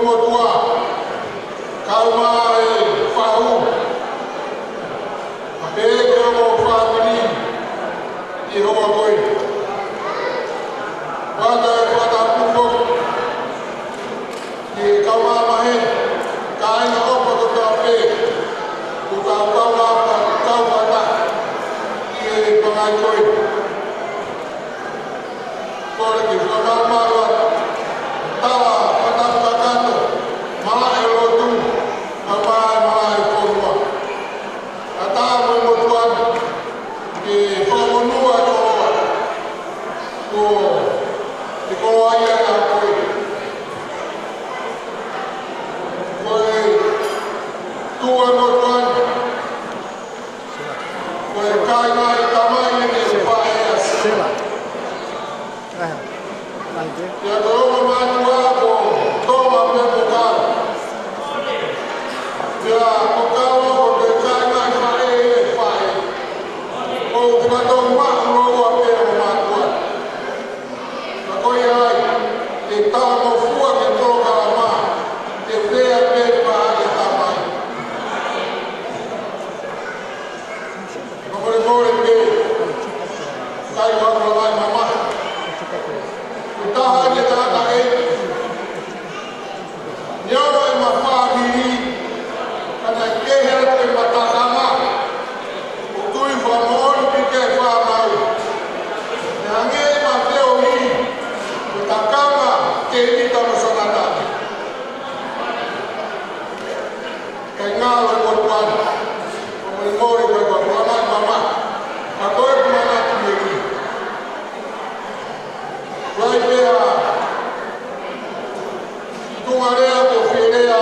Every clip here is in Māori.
motua. Kau mai Faiaho. Apeke mo family. Iho koi. Pada pupuk. Di kau mahe. Kain apa tu tapi. Kau apa kau pada. Di pengai koi. Kau lagi kau malu. Tawa pada kakato. Malai lotu. Malai Konga. Kata mo tuan. Di famonua joa. Di Kalolaine aku. Tuan tuan. Kai mai tamai ni Faiaho. Ya tolong matua ko toma pebukan. Ya kokao ko kai mai Faiaho. Ko katong ma roa pe matua. Ko ai e ta mo fua ke toka ma. E vea pe pa e tamai. Ko mo pe. Kai wa roa mama. Tahan dia tak tahu. Nyawa emang family. Karena kehel ke mata sama. Untuk informasi pikir famau. Nange emang teori. Kita kama kita masyarakat. Kenal berbuat. Memori berbuat mama. Aku mana tu ni. Vai ver tu area pofirea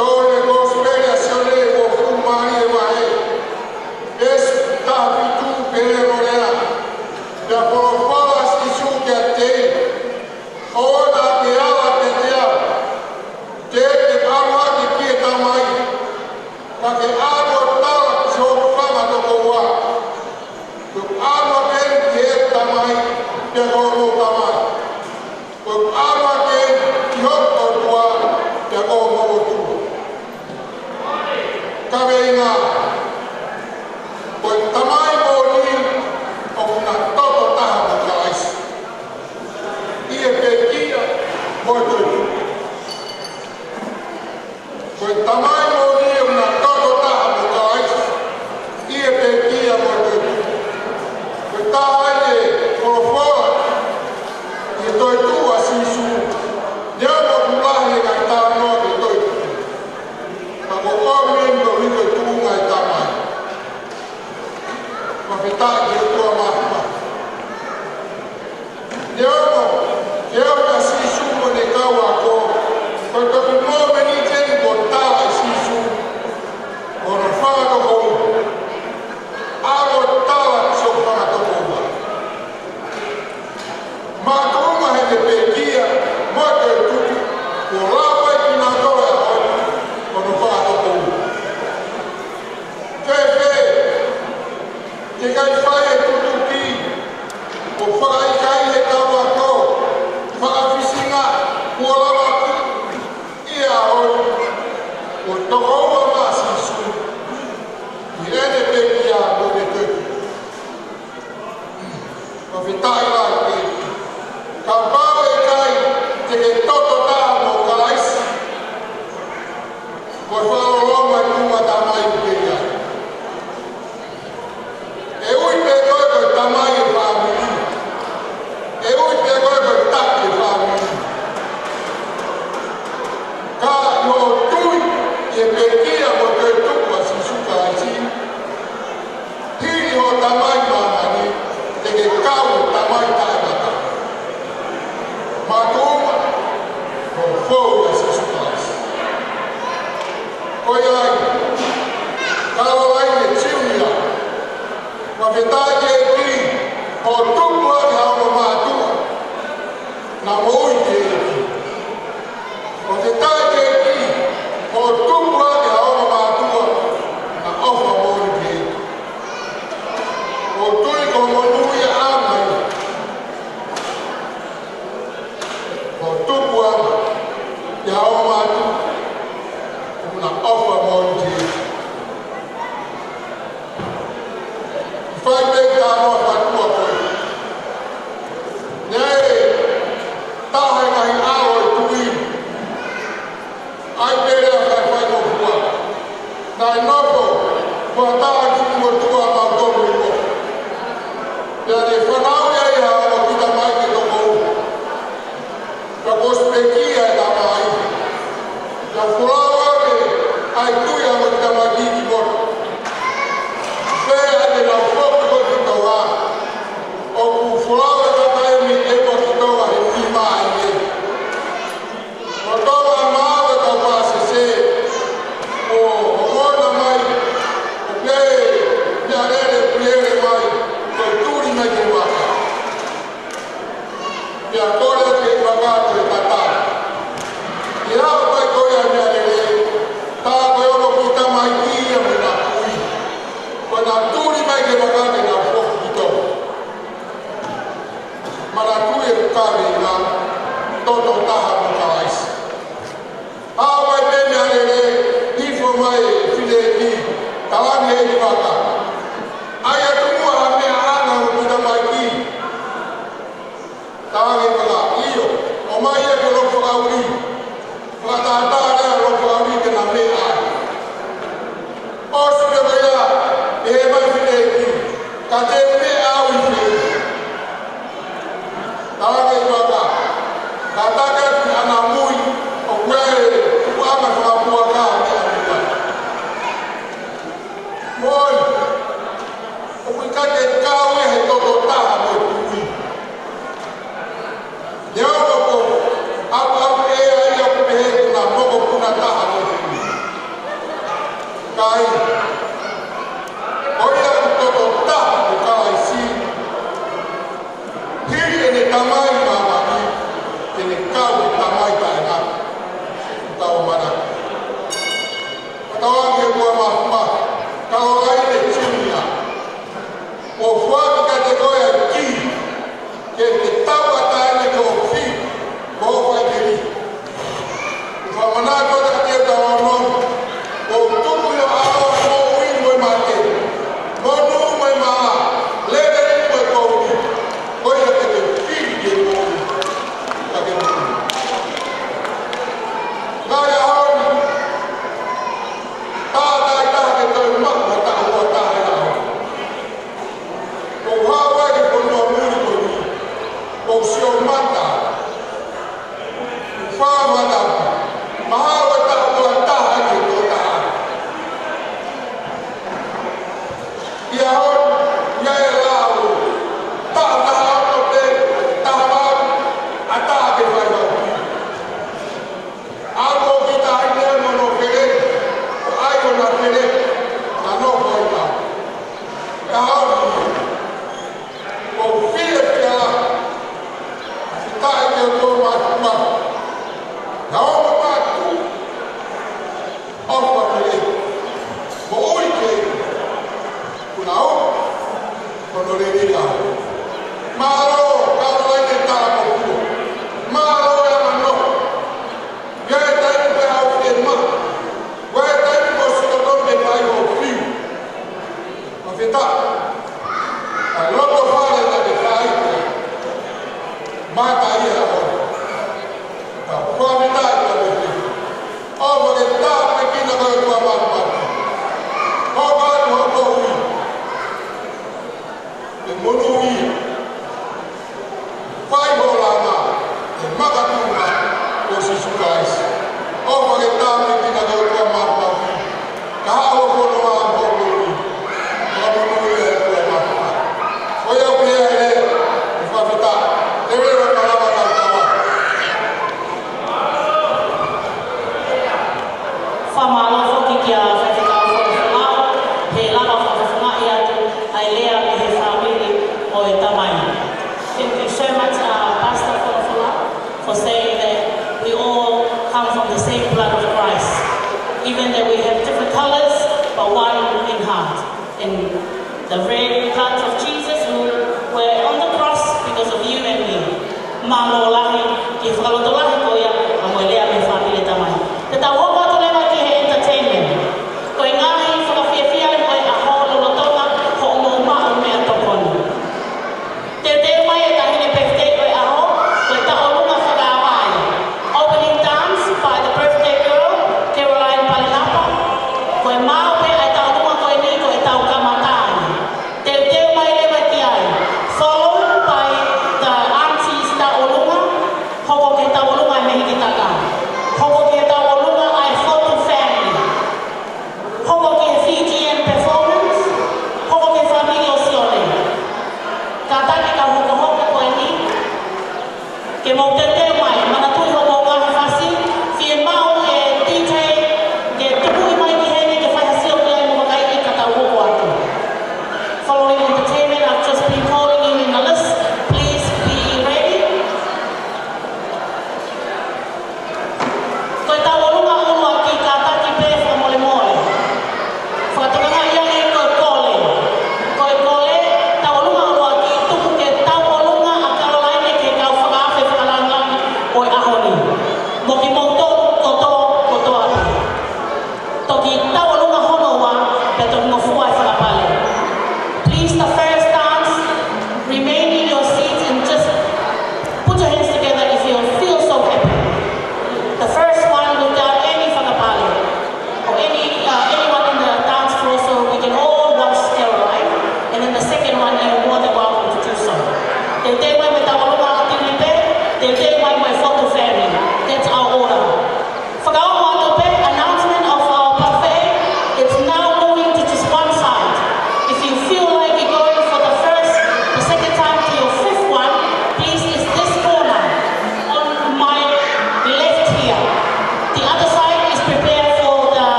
todo gospel sole o fumari vai es tabitu peremorea da profalas isu que tem ona que ela pedia que água de que tamai para que água tal so fama do coa do água bem que tamai Pegou tamai. O água que joga tua pegou o tu. Cabeina. O tamai boni o na todo tá atrás. E pedia muito. O tamai boni o na todo tá atrás. E pedia muito. O tamai Tôi tu asing su, dia mau pulang ni kata no tôi. Aku komen tu ni tu ngai tamai. Mafita dia tu apa? Dia asing su menikah aku. Kalau tu mau menikah kota asing su, orang faham tu. Aku tahu siapa tu. Matuma he pekia, mata tu, kurapa ina toa hoi, kono whāta kou. Te kai whae tutu ki, o whakai kai he kawa kou, whakawisinga, kualawa ki, ia hoi, o tokoua masi su, i ene pekia o ne tuku. Mawhitai lai ki, ka pāwe kai te ke toto tā mō kalais. Koe whāronga i tūma tamai i pēria. E ui pē koe koe tamai e whāmini. E ui pē koe koe taki e whāmini. Ka i o tui i e pēkia mō te tukua si suka ai si. Hiri o tamai māmani te ke kau tamai tai mata. Matuma, o fogo essas coisas. Olha aí, Kalolaine, Vitoria. A verdade é que o tubo é uma matua, na noite aqui. A verdade é que o tubo é uma matua, na ofa morte. O tubo como não ia amar. O tubo offer monte. If I make that offer to a boy, nay, tahe mai aho e tui. Ai pere a kai whai no hua. Nai nofo, kua taha ki mo tua ma toru ko. Ia ne whanau ia ia o kita mai ke toko u. Ka kospekia e ta mai. Ia furawa e ai tui a mo kita mai ki moto. Pea ane na whoki ko ki taua. O ku furawa ka mai mi e ko ki taua e ki mai e. O taua maa e ka wase se. O mona mai. O pea ia rere priere mai. Ko turi mai ke waka. Ia kore ke wakato e tata. Ia o kai koia mea rere. Tā koe ono kita mai ki ia me na kui. Ko na turi mai ke wakato e na whoki ki tau. Mana tui e kukare i ngā. Toto taha mo ka aisi. Hawai me mea rere. Hifo mai e while e ki. Tawangi e ni waka. Ai atumua a mea ana o kita mai ki. Tawangi waka iyo. O mai e ke roko auri. Whakatata rea roko auri ke na mea ai. O suke wea. E he mai while e ki. Ka te mea au i while. Tawangi waka. Ka taka ki ana mui. O kwere. Wama whakapua ka mea mea. Moi. O kui kake kau e he toto taha mo e tui. Neo moko, au e ai au pehe kuna moko kuna taha mo e tui. Kai, oia ku toto taha mo kai si. Hiri e ne tamai mamaki, e ne kau e tamai taena. Tau mana. Tawangi e kua mahuma, Kalolaine Junior. O whaki ka te koe a ki, ke te taua taene ko whi, ko whai te ri. Whamana ko te te tawa non, o tuku yo aho mo ui moe ma te, mo nu moe ma a, lere ri moe ko ui, koe a te te whi ke mo ui, ka ke mo ui. Ngai a haoni, tātai taha ke tau maka ta ua taha e aho. O hawa ke kono muri ko ni. O sio mata. Whamata. Mahawa ta ua taha ke tō taha. Ia hon, ia e lao. Taha taha o te, taha mau, a taha ke whaihau. Ako ki taha i nea mono where, o ai o na where, na no koi tau. Ia hon, o while whiala, si tae ke o tō mātua. Na o mātu, ofa ke e, mo ui ke e, kuna o, kono re re a. Māro, Kalolaine tāra mo kua. Māro e ano. Ia e taini pe au ke ma. Ua e taini mo sikoton me pai o whiu. Ma whita. Ai roto whare ta te whai te. Mata i a hoi. Ka whawhita i a hoi. O wake tā pe kina koe kua māpati. O kātu hoko ui. E monu ui. Whai hola ngā. E makatunga o sisukais. O wake tā pe kina koe kua māpati. Ka hao kono a hoko ui. Ka monu ui e kua māpati. Oia pia e whawhita. Te rero kalama tau tawa. Whamalo whoki kia whaiwhikau whawhanga, he lava whawhanga i atu, ai lea me he whawiri o e tamai. Thank you so much, Pastor Whawhanga, for saying that we all come from the same blood of Christ. Even though we have different colors, but one in heart. In the red blood of Jesus who were on the cross because of you and me. Malo lahi, ki whakaloto lahi koia, a moe lea me whawiri tamai. Te tau hopa tole mai ki he entertainment.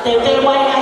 Te mai